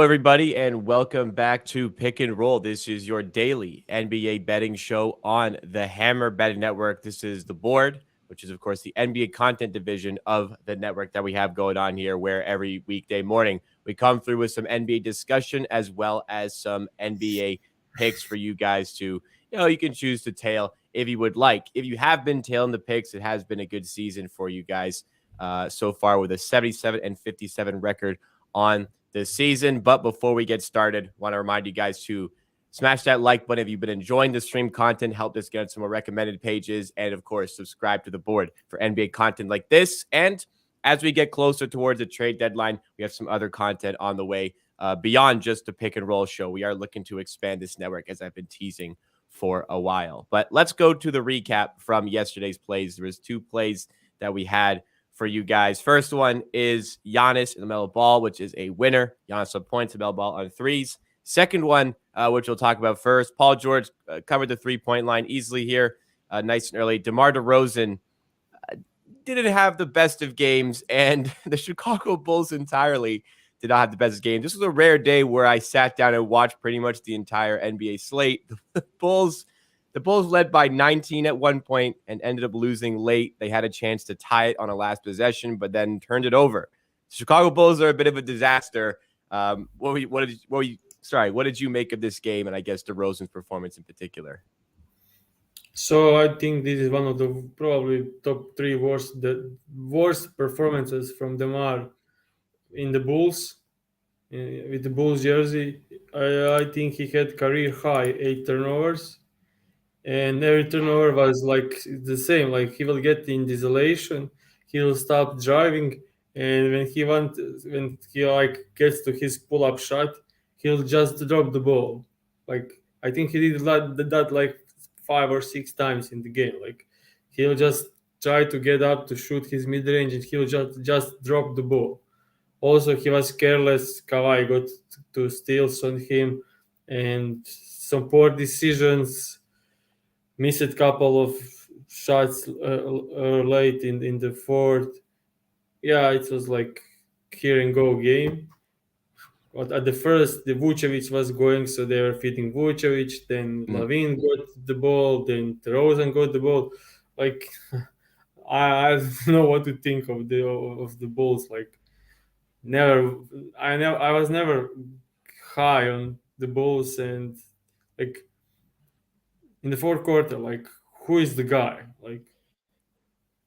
everybody, and welcome back to Pick and Roll. This is your daily NBA betting show on the Hammer Betting Network. This is the board, which is, of course, the NBA content division of the network that we have going on here, where every weekday morning we come through with some NBA discussion as well as some NBA picks for you guys to, you can choose to tail if you would like. If you have been tailing the picks, it has been a good season for you guys so far with a 77-57 record on this season. But before we get started, want to remind you guys to smash that like button if you've been enjoying the stream content, help us get some more recommended pages, and of course, subscribe to the board for NBA content like this. And as we get closer towards the trade deadline, we have some other content on the way beyond just the pick and roll show. We are looking to expand this network, as I've been teasing for a while. But let's go to the recap from yesterday's plays. There was two plays that we had for you guys. First one is Giannis in the middle ball, which is a winner. Giannis on points, the middle ball on threes. Second one, which we'll talk about first, Paul George covered the three-point line easily here, nice and early. DeMar DeRozan didn't have the best of games, and the Chicago Bulls entirely did not have the best game. This was a rare day where I sat down and watched pretty much the entire NBA slate. The Bulls led by 19 at one point and ended up losing late. They had a chance to tie it on a last possession, but then turned it over. The Chicago Bulls are a bit of a disaster. What did you make of this game, and I guess DeRozan's performance in particular? So I think this is one of the probably top three worst performances from DeMar in the Bulls, with the Bulls jersey. I think he had career high 8 turnovers, and every turnover was like the same. Like he will get in isolation, he'll stop driving, and when he gets to his pull-up shot, he'll just drop the ball. Like I think he did that like 5 or 6 times in the game. Like he'll just try to get up to shoot his mid-range, and he'll just drop the ball. Also, he was careless. Kawhi got two steals on him, and some poor decisions. Missed a couple of shots late in the fourth. Yeah, it was like here and go game. But at the first, the Vucevic was going, so they were feeding Vucevic. Then Lavin got the ball. Then DeRozan got the ball. Like I don't know what to think of the Bulls. Like I was never high on the Bulls, and like in the fourth quarter, like who is the guy? Like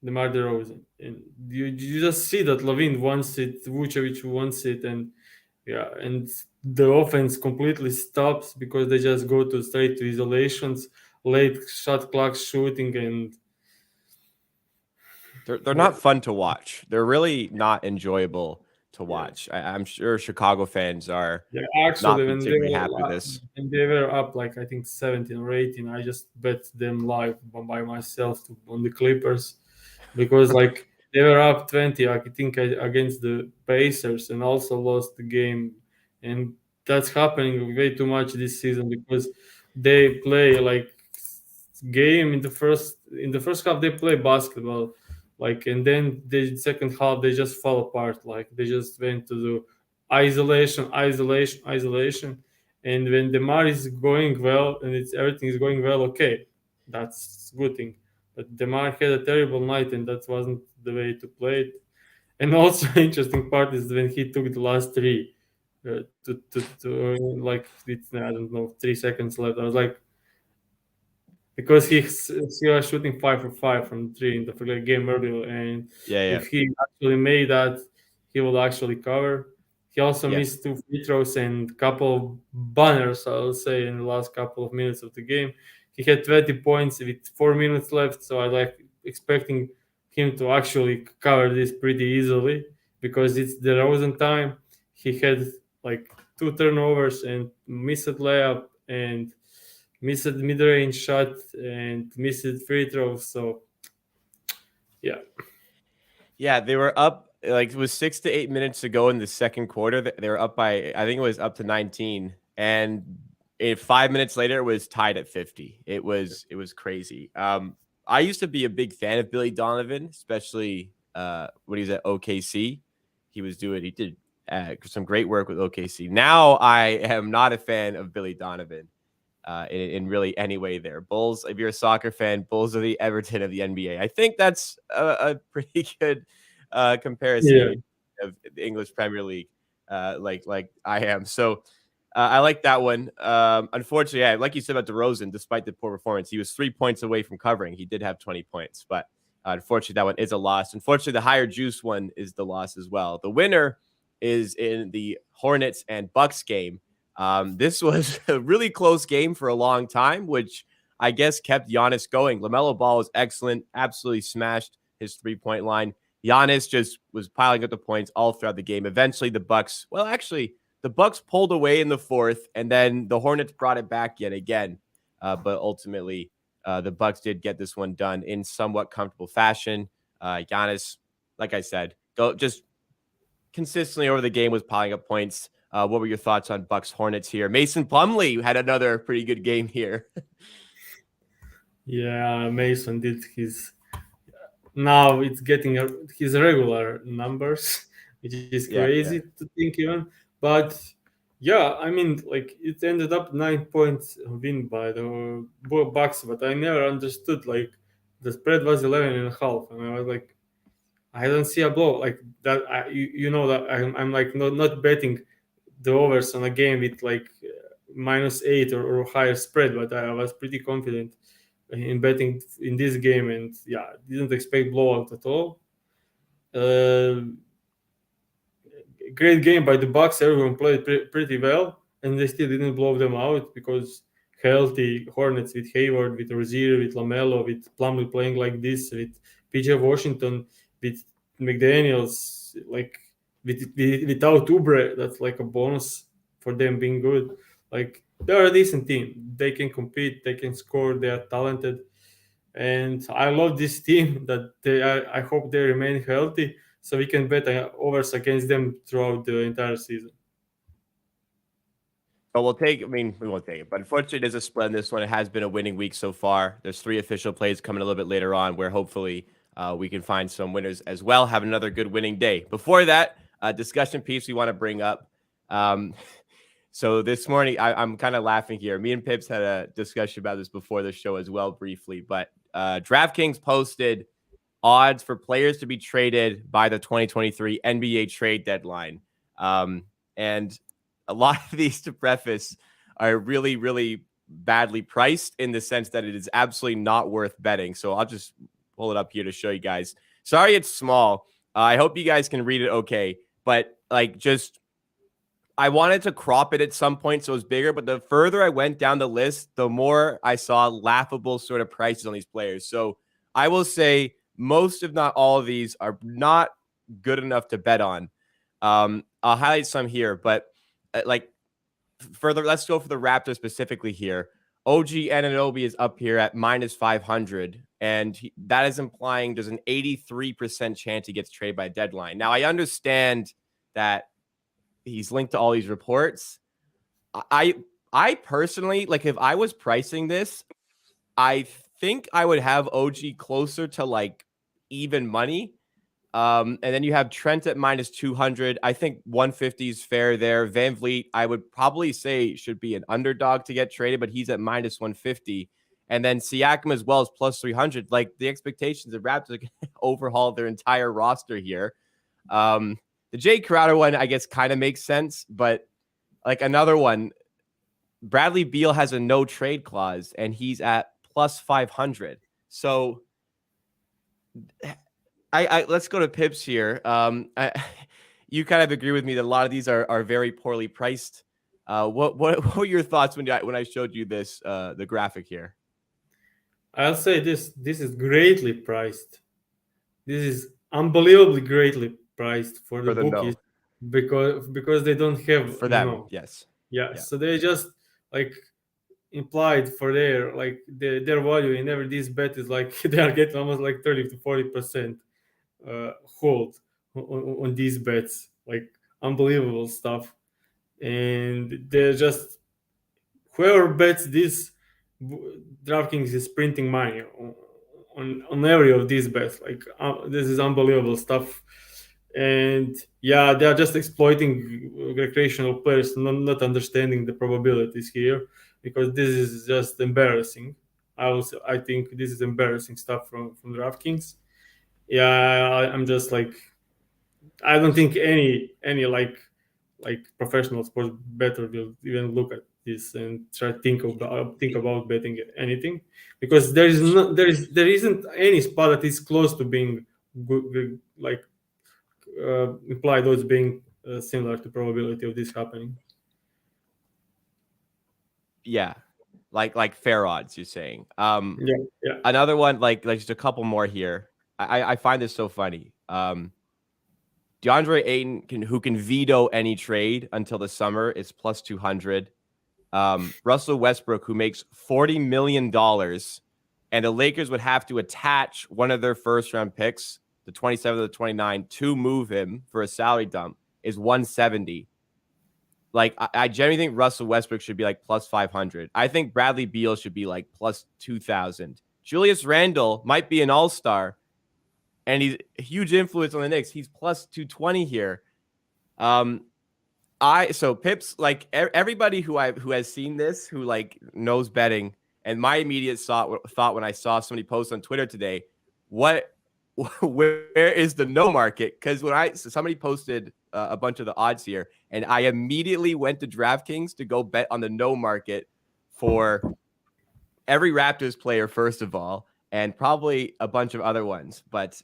DeMar DeRozan, and you just see that Lavin wants it, Vucevic wants it, and the offense completely stops because they just go to straight to isolations, late shot clock shooting, and they're not fun to watch. They're really not enjoyable to watch. I'm sure Chicago fans are actually not particularly happy with this. And they were up like I think 17 or 18. I just bet them live by myself on the Clippers because like they were up 20, I think, against the Pacers, and also lost the game. And that's happening way too much this season because they play like game in the first half. They play basketball, like, and then the second half they just fall apart. Like they just went to do isolation. And when DeMar is going well and everything is going well, okay, that's good thing. But DeMar had a terrible night, and that wasn't the way to play it. And also, interesting part is when he took the last three, like it's, I don't know, 3 seconds left. I was like, because he was shooting 5 for 5 from 3 in the game earlier, and if he actually made that, he will actually cover. He also missed 2 free throws and couple of banners, I will say, in the last couple of minutes of the game. He had 20 points with 4 minutes left, so I like expecting him to actually cover this pretty easily because it's the DeRozan time. He had like 2 turnovers and missed layup and missed mid-range shot and missed free throws. So yeah, they were up. Like it was 6 to 8 minutes to go in the second quarter. They were up by, I think it was up to 19, and 5 minutes later it was tied at 50. It was crazy. I used to be a big fan of Billy Donovan, especially when he was at OKC. He did some great work with OKC. Now I am not a fan of Billy Donovan in really any way there. Bulls, if you're a soccer fan, Bulls are the Everton of the NBA. I think that's a pretty good comparison Yeah. of the English Premier League, like I am. So I like that one. Unfortunately, yeah, like you said about DeRozan, despite the poor performance, he was 3 points away from covering. He did have 20 points, but unfortunately, that one is a loss. Unfortunately, the higher juice one is the loss as well. The winner is in the Hornets and Bucks game. This was a really close game for a long time, which I guess kept Giannis going. LaMelo Ball was excellent, absolutely smashed his 3-point line. Giannis just was piling up the points all throughout the game. Eventually, the Bucks, well, actually, the Bucks pulled away in the fourth, and then the Hornets brought it back yet again. But ultimately, the Bucks did get this one done in somewhat comfortable fashion. Giannis, like I said, just consistently over the game was piling up points. What were your thoughts on Bucks Hornets here? Mason Plumlee had another pretty good game here. Yeah, Mason did his. Now it's getting his regular numbers, which is crazy Yeah. to think even. But yeah, I mean, like it ended up 9 points win by the Bucks, but I never understood like the spread was 11 and a half, and I was like, I don't see a blow like that. You know that I'm like not betting the overs on a game with like -8 or higher spread, but I was pretty confident in betting in this game, and yeah, didn't expect blowout at all. Uh, Great game by the Bucks. Everyone played pretty well, and they still didn't blow them out because healthy Hornets with Hayward, with Rozier, with Lamelo, with Plumlee playing like this, with PJ Washington, with McDaniels, like without Oubre, that's like a bonus for them being good. Like they're a decent team. They can compete. They can score. They are talented, and I love this team. That they are. I hope they remain healthy so we can bet overs against them throughout the entire season. But we won't take it. But unfortunately, there's a spread in this one. It has been a winning week so far. There's 3 official plays coming a little bit later on where hopefully we can find some winners as well. Have another good winning day. Before that, discussion piece we want to bring up. So this morning, I'm kind of laughing here. Me and Pips had a discussion about this before the show as well, briefly. But DraftKings posted odds for players to be traded by the 2023 NBA trade deadline. And a lot of these, to preface, are really, really badly priced in the sense that it is absolutely not worth betting. So I'll just pull it up here to show you guys. Sorry, it's small. I hope you guys can read it okay. But like, just I wanted to crop it at some point so it was bigger. But the further I went down the list, the more I saw laughable sort of prices on these players. So I will say most, if not all of these, are not good enough to bet on. I'll highlight some here, but like further, let's go for the Raptors specifically here. OG Anunoby is up here at -500, and that is implying there's an 83% chance he gets traded by deadline. Now, I understand that he's linked to all these reports. I personally, like, if I was pricing this, I think I would have OG closer to like even money. And then you have Trent at -200. I think 150 is fair there. Van Vliet, I would probably say should be an underdog to get traded, but he's at -150. And then Siakam as well as +300. Like the expectations of Raptors are going to overhaul their entire roster here. The Jay Crowder one, I guess, kind of makes sense, but like another one, Bradley Beal has a no trade clause and he's at +500. So I let's go to Pips here. You kind of agree with me that a lot of these are very poorly priced. What were your thoughts when I showed you this the graphic here? I'll say this is greatly priced. This is unbelievably greatly priced for the For the bookies no. because they don't have For them, no. yes. Yeah, Yeah. so they just like implied for their value in every this bet is like they are getting almost like 30 to 40% hold on these bets, like unbelievable stuff. And they're just whoever bets this, DraftKings is printing money on every of these bets. Like this is unbelievable stuff. And yeah, they are just exploiting recreational players, not understanding the probabilities here, because this is just embarrassing. I think this is embarrassing stuff from DraftKings. Yeah, I'm just like, I don't think any like professional sports better will even look at this and try to think about betting anything, because there isn't any spot that is close to being good, like implied odds being similar to probability of this happening. Yeah, like fair odds. You're saying. Yeah, yeah. Another one, like just a couple more here. I find this so funny. DeAndre Ayton who can veto any trade until the summer is plus 200. Russell Westbrook, who makes $40 million, and the Lakers would have to attach one of their first round picks, the 27 or the 29, to move him for a salary dump, is 170. Like, I genuinely think Russell Westbrook should be like plus 500. I think Bradley Beal should be like plus 2,000. Julius Randle might be an all-star, and he's a huge influence on the Knicks. He's plus 220 here. So Pips, like everybody who has seen this, who like knows betting, and my immediate thought when I saw somebody post on Twitter today, where is the no market? Because somebody posted a bunch of the odds here, and I immediately went to DraftKings to go bet on the no market for every Raptors player first of all, and probably a bunch of other ones. But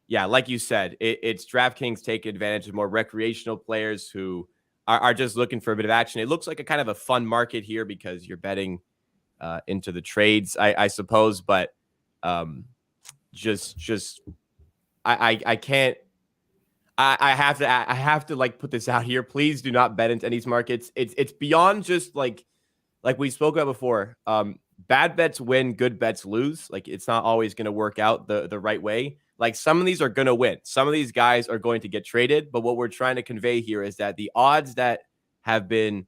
yeah, like you said, it's DraftKings taking advantage of more recreational players who are just looking for a bit of action. It looks like a kind of a fun market here because you're betting into the trades, I suppose. But just I can't. I have to like put this out here. Please do not bet into any of these markets. It's beyond just like we spoke about before. Bad bets win, good bets lose. Like, it's not always going to work out the right way. Like, some of these are going to win. Some of these guys are going to get traded. But what we're trying to convey here is that the odds that have been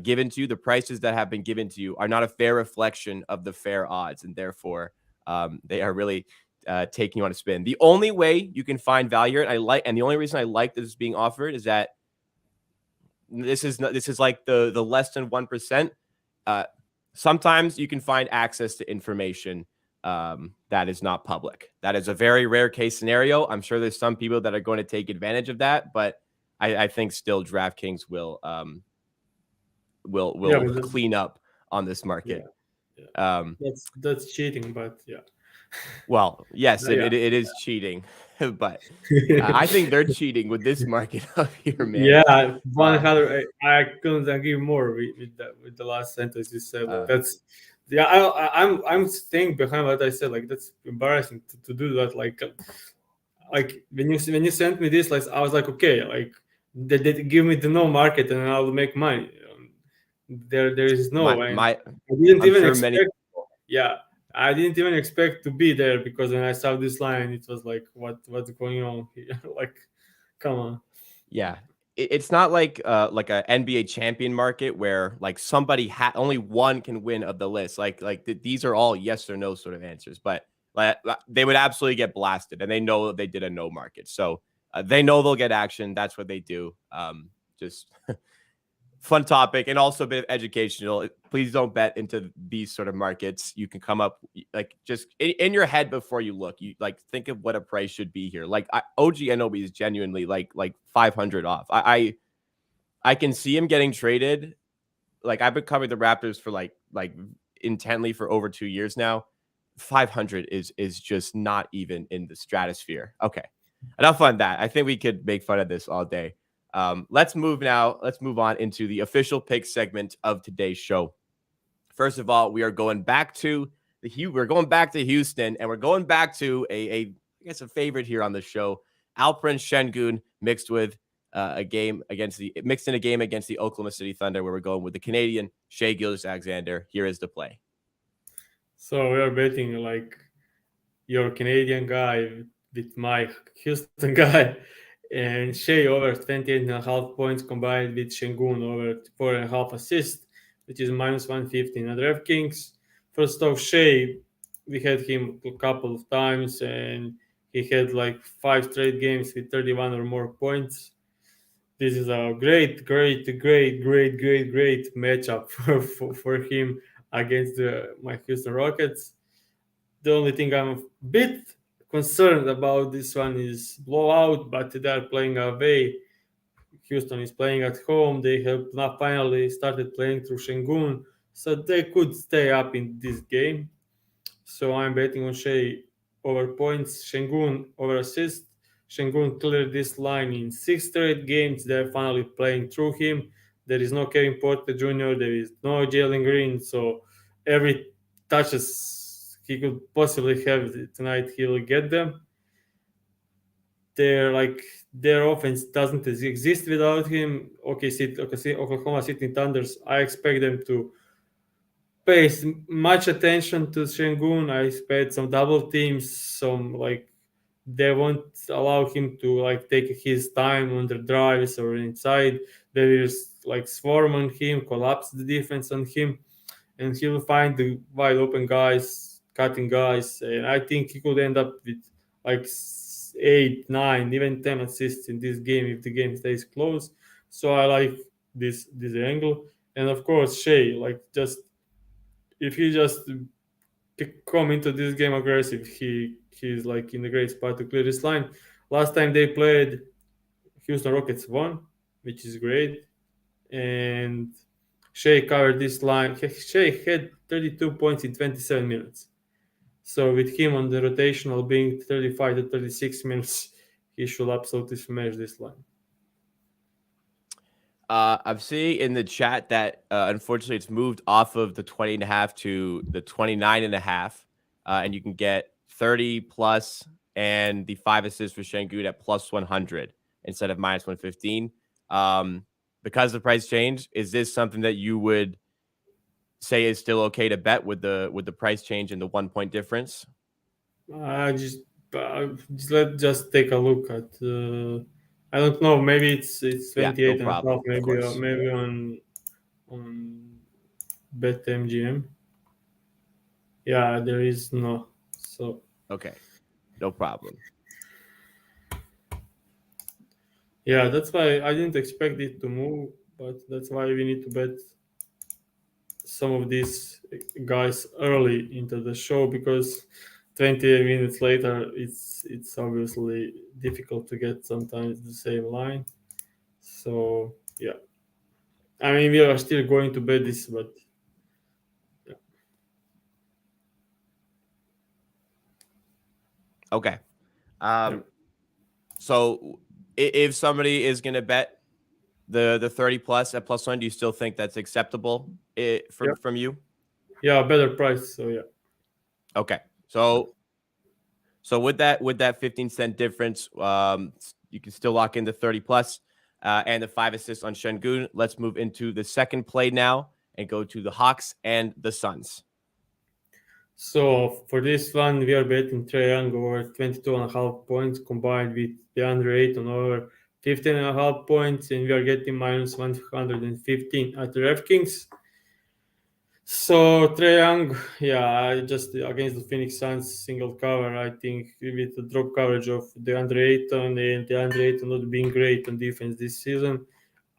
given to you, the prices that have been given to you, are not a fair reflection of the fair odds. And therefore, they are really taking you on a spin. The only way you can find value, and the only reason I like this being offered is that this is like the less than 1%. Sometimes you can find access to information that is not public. That is a very rare case scenario. I'm sure there's some people that are going to take advantage of that, but I think still DraftKings will clean up on this market. Yeah. That's cheating, but yeah. Well, yes, Yeah. it is cheating, but I think they're cheating with this market up here, man. Yeah, 100. I couldn't agree more with the last sentence you said. Like, that's yeah. I'm staying behind what I said. Like, that's embarrassing to do that. Like when you sent me this, like I was like, okay, like they give me the no market and I'll make money. There is no. I didn't even expect. Yeah, I didn't even expect to be there, because when I saw this line, it was like, what's going on here? Like, come on. Yeah, it's not like a NBA champion market where like somebody only one can win of the list. These are all yes or no sort of answers, but they would absolutely get blasted, and they know they did a no market, so they know they'll get action. That's what they do. Just fun topic, and also a bit of educational. Please don't bet into these sort of markets. You can come up like just in your head before you look. You like think of what a price should be here. Like OG Anunoby is genuinely like 500 off. I can see him getting traded. Like, I've been covering the Raptors for like intently for over 2 years now. 500 is just not even in the stratosphere. Okay, enough on that. I think we could make fun of this all day. Let's move on into the official pick segment of today's show. First of all, we are going back to Houston, and we're going back to I guess a favorite here on the show, Alperen Şengün, mixed in a game against the Oklahoma City Thunder, where we're going with the Canadian Shai Gilgeous-Alexander. Here is the play. So we are betting like your Canadian guy with my Houston guy, and Shai over 28.5 points combined with Şengün over 4.5 assists, which is minus 150 at DraftKings. First off, Shai, we had him a couple of times, and He had like 5 straight games with 31 or more points. This is a great matchup for him against my Houston Rockets. The only thing I'm a bit concerned about this one is blowout, but they are playing away. Houston is playing at home. They have now finally started playing through Shengun, so they could stay up in this game. So I'm betting on Shea over points, Shengun over assists. Shengun cleared this line in 6 straight games. They're finally playing through him. There is no Kevin Porter Jr., there is no Jalen Green. So every touches he could possibly have tonight, he'll get them. Their offense doesn't exist without him. Oklahoma City Thunders, I expect them to pay much attention to Shengun. I expect some double teams, they won't allow him to take his time on the drives or inside. They will swarm on him, collapse the defense on him, and he'll find the wide open guys, cutting guys. And I think he could end up with 8, 9, even 10 assists in this game if the game stays close. So I like this angle. And of course, Shea, if he just come into this game aggressive, he's in a great spot to clear this line. Last time they played, Houston Rockets won, which is great. And Shea covered this line. Shea had 32 points in 27 minutes. So with him on the rotational being 35 to 36 minutes, he should absolutely smash this line. I'm seeing in the chat that unfortunately it's moved off of the 20.5 to the 29.5, and you can get 30 plus and the 5 assists for Shengun at plus 100 instead of minus 115. Because the price change, is this something that you would say is still okay to bet with the price change and the 1 point difference? Let's just take a look at. I don't know. Maybe it's 28 no problem, and a half. Maybe on BetMGM. Yeah, there is no. So okay, no problem. Yeah, that's why I didn't expect it to move, but that's why we need to bet some of these guys early into the show, because 28 minutes later it's obviously difficult to get sometimes the same line. So yeah, I mean, we are still going to bet this, but yeah. Okay. So if somebody is going to bet the 30 plus at plus 1, do you still think that's acceptable from you? Yeah, better price. So yeah. Okay. So with that 15-cent difference, you can still lock in the 30 plus and the 5 assists on Shengun. Let's move into the second play now and go to the Hawks and the Suns. So for this one, we are betting Trae Young over 22.5 points combined with DeAndre Ayton over 15.5 points, and we are getting minus 115 at Drtaftkings. So Trae Young, yeah, just against the Phoenix Suns single cover, I think with the drop coverage of DeAndre Ayton and DeAndre Ayton not being great on defense this season,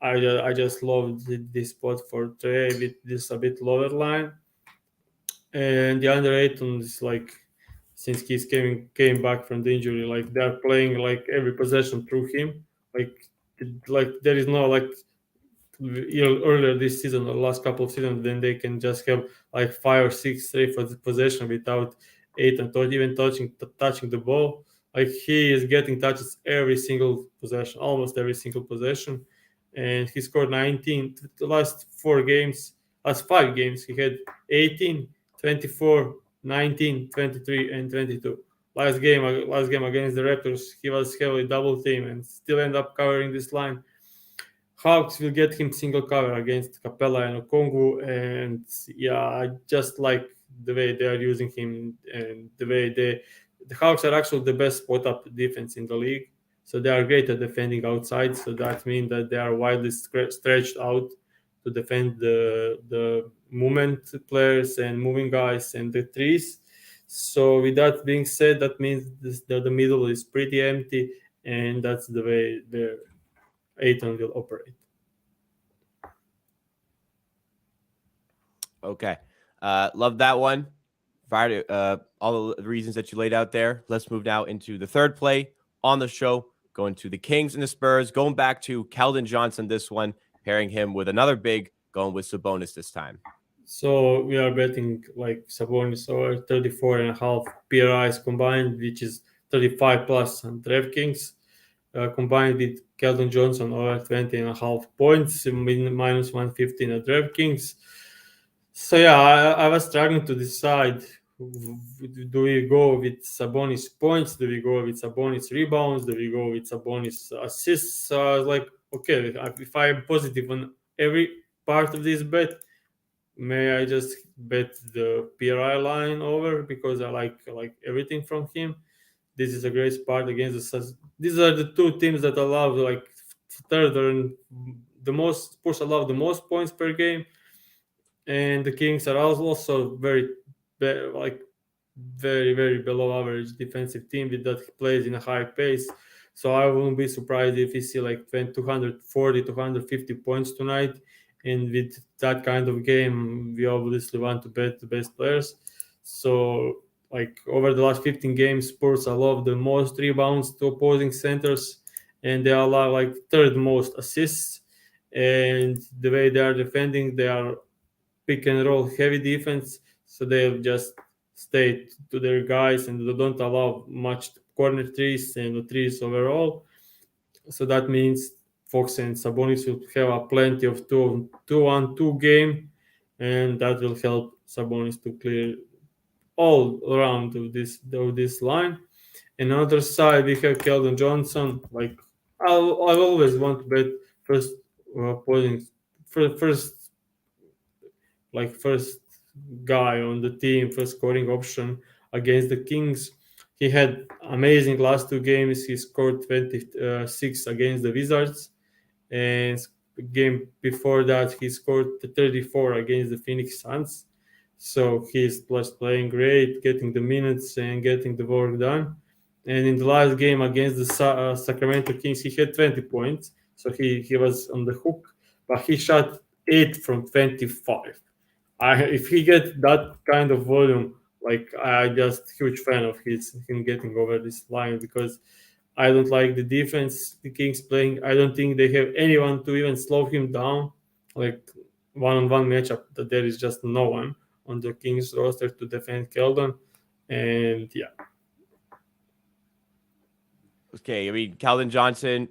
I just love this spot for Trae with this a bit lower line. And DeAndre Ayton is since he's came back from the injury, they're playing every possession through him. There is no earlier this season or last couple of seasons, then they can just have 5 or 6 straight possession without Ayton even touching the ball. He is getting touches every single possession, almost every single possession, and he scored 19. The last 5 games, he had 18, 24, 19, 23, and 22. Last game against the Raptors, he was heavily double teamed and still end up covering this line. Hawks will get him single cover against Capella and Okongwu, and yeah, I just like the way they are using him and the way the Hawks are actually the best spot up defense in the league. So they are great at defending outside. So that means that they are widely stretched out to defend the movement players and moving guys and the threes. So with that being said, that means that the middle is pretty empty, and that's the way the Aiton will operate. Okay. Love that one. Fire to all the reasons that you laid out there. Let's move now into the third play on the show, going to the Kings and the Spurs, going back to Keldon Johnson this one, pairing him with another big, going with Sabonis this time. So we are betting like Sabonis over 34.5 PRIs combined, which is 35 plus on DraftKings, combined with Keldon Johnson over 20.5 points, minus 115 at DraftKings. So yeah, I was struggling to decide, do we go with Sabonis points, do we go with Sabonis rebounds, do we go with Sabonis assists. So I was like, okay, if I'm positive on every part of this bet, may I just bet the PRI line over, because I like everything from him. This is a great spot against these are the two teams that allow like third or the most Spurs allow the most points per game, and the Kings are also very very below average defensive team with that plays in a high pace. So I wouldn't be surprised if we see like 240 250 points tonight. And with that kind of game, we obviously want to bet the best players. So like over the last 15 games, Spurs allow the most rebounds to opposing centers, and they allow like third most assists. And the way they are defending, they are pick and roll heavy defense, so they'll just stay to their guys and they don't allow much corner threes and threes overall. So that means Fox and Sabonis will have a plenty of 2-on-2 game, and that will help Sabonis to clear all around of this line. And on the other side, we have Keldon Johnson. Like I always want to bet first posing first first guy on the team, first scoring option against the Kings. He had amazing last two games. He scored 26 against the Wizards, and game before that he scored 34 against the Phoenix Suns. So he's just playing great, getting the minutes and getting the work done. And in the last game against the Sacramento Kings, he had 20 points. So he was on the hook, but he shot 8 from 25. If he gets that kind of volume, like I just huge fan of him getting over this line, because I don't like the defense the Kings playing. I don't think they have anyone to even slow him down. Like one-on-one matchup, that there is just no one on the Kings roster to defend Keldon. And yeah. Okay, I mean, Keldon Johnson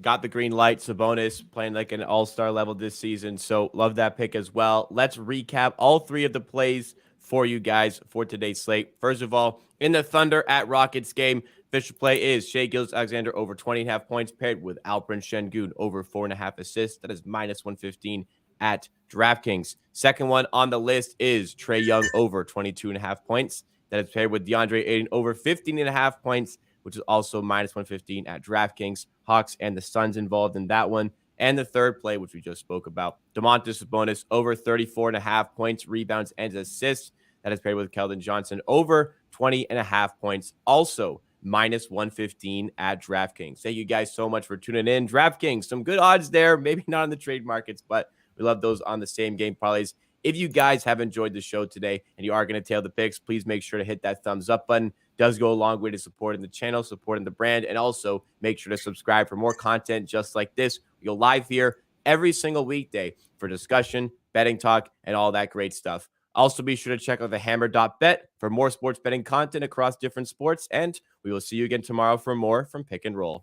got the green light. Sabonis playing like an all-star level this season, so love that pick as well. Let's recap all three of the plays for you guys for today's slate. First of all, in the Thunder at Rockets game, official play is Shai Gilgeous-Alexander over 20.5 points paired with Alperen Şengün over 4.5 assists. That is minus 115 at DraftKings. Second one on the list is Trae Young over 22.5 points. That is paired with DeAndre Ayton over 15.5 points, which is also minus 115 at DraftKings. Hawks and the Suns involved in that one. And the third play, which we just spoke about, Domantas Sabonis over 34.5 points, rebounds, and assists. That is paired with Keldon Johnson over 20.5 points, also minus 115 at DraftKings. Thank you guys so much for tuning in. DraftKings, some good odds there. Maybe not in the trade markets, but we love those on the same game parlays. If you guys have enjoyed the show today and you are going to tail the picks, please make sure to hit that thumbs up button. Does go a long way to supporting the channel, supporting the brand, and also make sure to subscribe for more content just like this. We go live here every single weekday for discussion, betting talk, and all that great stuff. Also, be sure to check out the hammer.bet for more sports betting content across different sports, and we will see you again tomorrow for more from Pick and Roll.